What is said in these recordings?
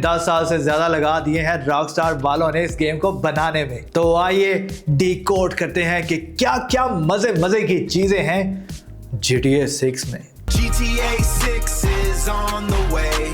10 साल से ज्यादा लगा दिए हैं रॉकस्टार वालों ने इस गेम को बनाने में। तो आइए डिकोड करते हैं कि क्या क्या मजे मजे की चीजें हैं GTA 6 में। GTA 6 is on the way.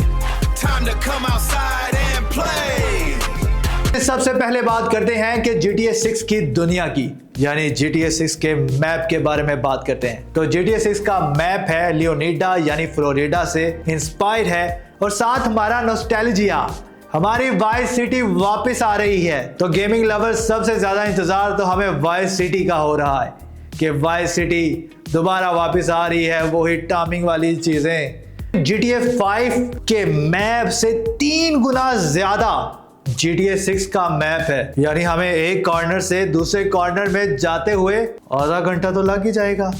Time to come outside and play. सबसे पहले बात करते हैं कि GTA 6 की दुनिया की, यानी GTA 6 के मैप के बारे में बात करते हैं। तो GTA 6 का मैप है लियोनीडा यानी फ्लोरिडा से इंस्पायर है, और साथ हमारा नॉस्टैल्जिया, हमारी वाइस सिटी वापस आ रही है। तो गेमिंग लवर्स सबसे ज्यादा इंतजार तो हमें वाइस सिटी का हो रहा है कि वाइस सिटी दोबारा वापस आ रही है, वही टाइमिंग वाली चीजें। GTA 5 के मैप से 3 गुना ज्यादा GTA 6 का मैप है, यानी हमें एक कॉर्नर से दूसरे कॉर्नर में जाते हुए आधा घंटा तो लग ही जाएगा।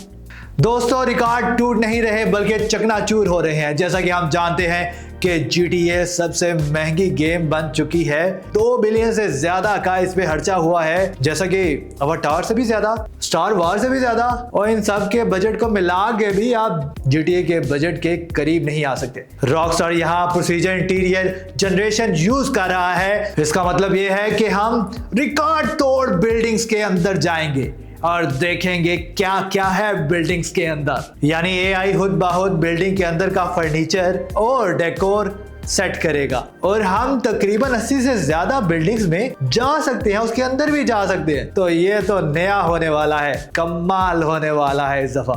दोस्तों, रिकॉर्ड टूट नहीं रहे बल्कि चकनाचूर हो रहे हैं। जैसा कि हम जानते हैं कि GTA सबसे महंगी गेम बन चुकी है, 2 बिलियन से ज्यादा का इस पे खर्चा हुआ है, जैसा कि अवतार से भी ज्यादा, स्टार वार से भी ज्यादा, और इन सब के बजट को मिला के भी आप GTA के बजट के करीब नहीं आ सकते। रॉकस्टार यहाँ प्रोसीजर इंटीरियर जनरेशन यूज कर रहा है। इसका मतलब ये है कि हम रिकॉर्ड तोड़ बिल्डिंग्स के अंदर जाएंगे और देखेंगे क्या क्या है बिल्डिंग्स के अंदर, यानी AI खुद बाहुद बिल्डिंग के अंदर का फर्नीचर और डेकोर सेट करेगा, और हम तकरीबन 80 से ज्यादा बिल्डिंग्स में जा सकते हैं, उसके अंदर भी जा सकते हैं। तो ये तो नया होने वाला है, कमाल होने वाला है इस दफा।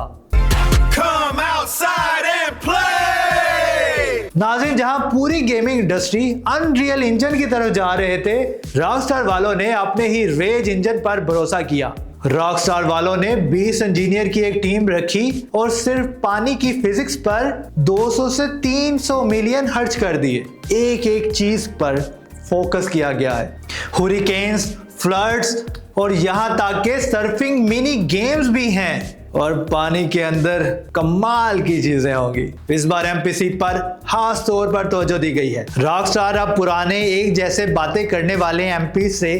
Come outside and play. नाज़रीन, जहां पूरी गेमिंग इंडस्ट्री अनरियल इंजन की तरफ जा रहे थे, रॉकस्टार वालों ने अपने ही रेज इंजन पर भरोसा किया। रॉकस्टार वालों ने 20 इंजीनियर की एक टीम रखी और सिर्फ पानी की फिजिक्स पर 200 से 300 मिलियन खर्च कर दिए। एक एक चीज पर फोकस किया गया है, हुरिकेन्स, फ्लड्स और यहां तक के सर्फिंग मिनी गेम्स भी हैं, और पानी के अंदर कमाल की चीजें होंगी। इस बार MPC पर खास तौर पर तवज्जो दी गई है। रॉकस्टार अब पुराने एक जैसे बातें करने वाले MP से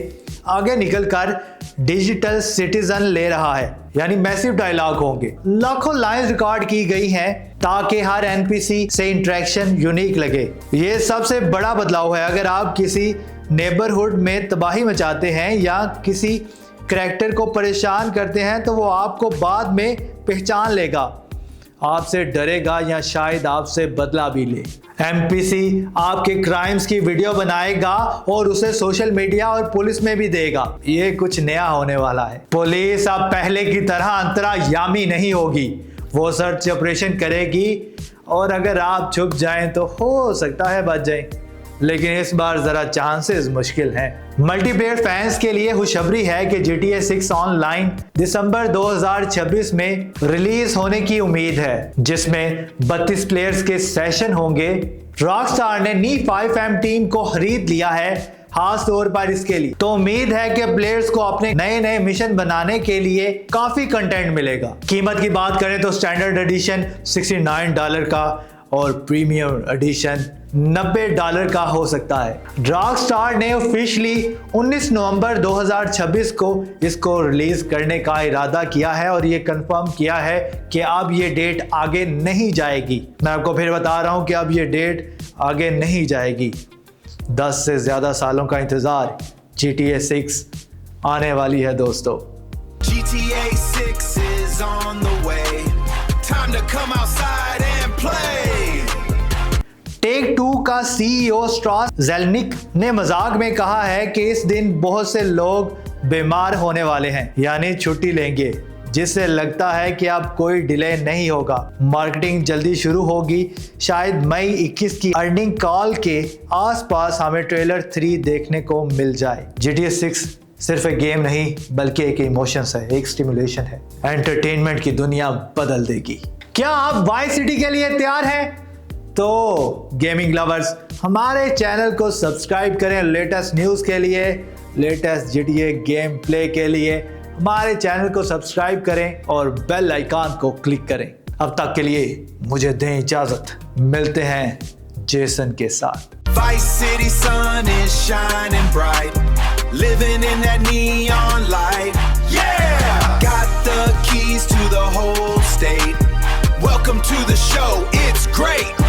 आगे निकलकर डिजिटल सिटीजन ले रहा है, यानी मैसिव डायलॉग होंगे, लाखों लाइंस रिकॉर्ड की गई हैं ताकि हर NPC से इंटरेक्शन यूनिक लगे। ये सबसे बड़ा बदलाव है। अगर आप किसी नेबरहुड में तबाही मचाते हैं या किसी करैक्टर को परेशान करते हैं तो वो आपको बाद में पहचान लेगा, आपसे डरेगा या शायद आपसे बदला भी ले। MPC आपके क्राइम्स की वीडियो बनाएगा और उसे सोशल मीडिया और पुलिस में भी देगा। ये कुछ नया होने वाला है। पुलिस अब पहले की तरह अंतरायामी नहीं होगी, वो सर्च ऑपरेशन करेगी, और अगर आप छुप जाएं तो हो सकता है बच जाएं, लेकिन इस बार जरा चांसेस मुश्किल हैं। मल्टीप्लेयर फैंस के लिए खुशखबरी है कि GTA 6 ऑनलाइन दिसंबर 2026 में रिलीज होने की उम्मीद है, जिसमें 32 प्लेयर्स के सेशन होंगे। रॉकस्टार ने Ni5M टीम को खरीद लिया है खास तौर पर इसके लिए, तो उम्मीद है कि प्लेयर्स को अपने नए नए मिशन बनाने के लिए काफी कंटेंट मिलेगा। कीमत की बात करें तो स्टैंडर्ड एडिशन $69 का और प्रीमियम एडिशन $90 का हो सकता है। रॉकस्टार ने ऑफिशियली 19 नवंबर 2026 को इसको रिलीज करने का इरादा किया है, और ये कंफर्म किया है कि अब ये डेट आगे नहीं जाएगी। मैं आपको फिर बता रहा हूं कि अब ये डेट आगे नहीं जाएगी। 10 से ज्यादा सालों का इंतजार, GTA 6 आने वाली है दोस्तों। GTA 6 is on the way. Time to come outside and play. Take 2 का CEO स्ट्रॉस ज़ेल्निक ने मजाक में कहा है कि इस दिन बहुत से लोग बीमार होने वाले हैं, यानी छुट्टी लेंगे, जिससे लगता है कि अब कोई डिले नहीं होगा। मार्केटिंग जल्दी शुरू होगी, शायद मई 21 की अर्निंग कॉल के आसपास हमें ट्रेलर 3 देखने को मिल जाए। GTA 6 सिर्फ एक गेम नहीं बल्कि एक इमोशंस है, एक स्टिमुलेशन है, एंटरटेनमेंट की दुनिया बदल देगी। क्या आप वाइस सिटी के लिए तैयार हैं? तो गेमिंग लवर्स, हमारे चैनल को सब्सक्राइब करें लेटेस्ट न्यूज़ के लिए, लेटेस्ट GTA गेम प्ले के लिए हमारे चैनल को सब्सक्राइब करें और बेल आइकॉन को क्लिक करें। अब तक के लिए मुझे दें इजाजत, मिलते हैं जेसन के साथ। Vice City sun is shining bright, living in that neon light. Yeah, got the keys to the whole state. Welcome to the show, it's great.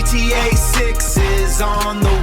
GTA 6 is on the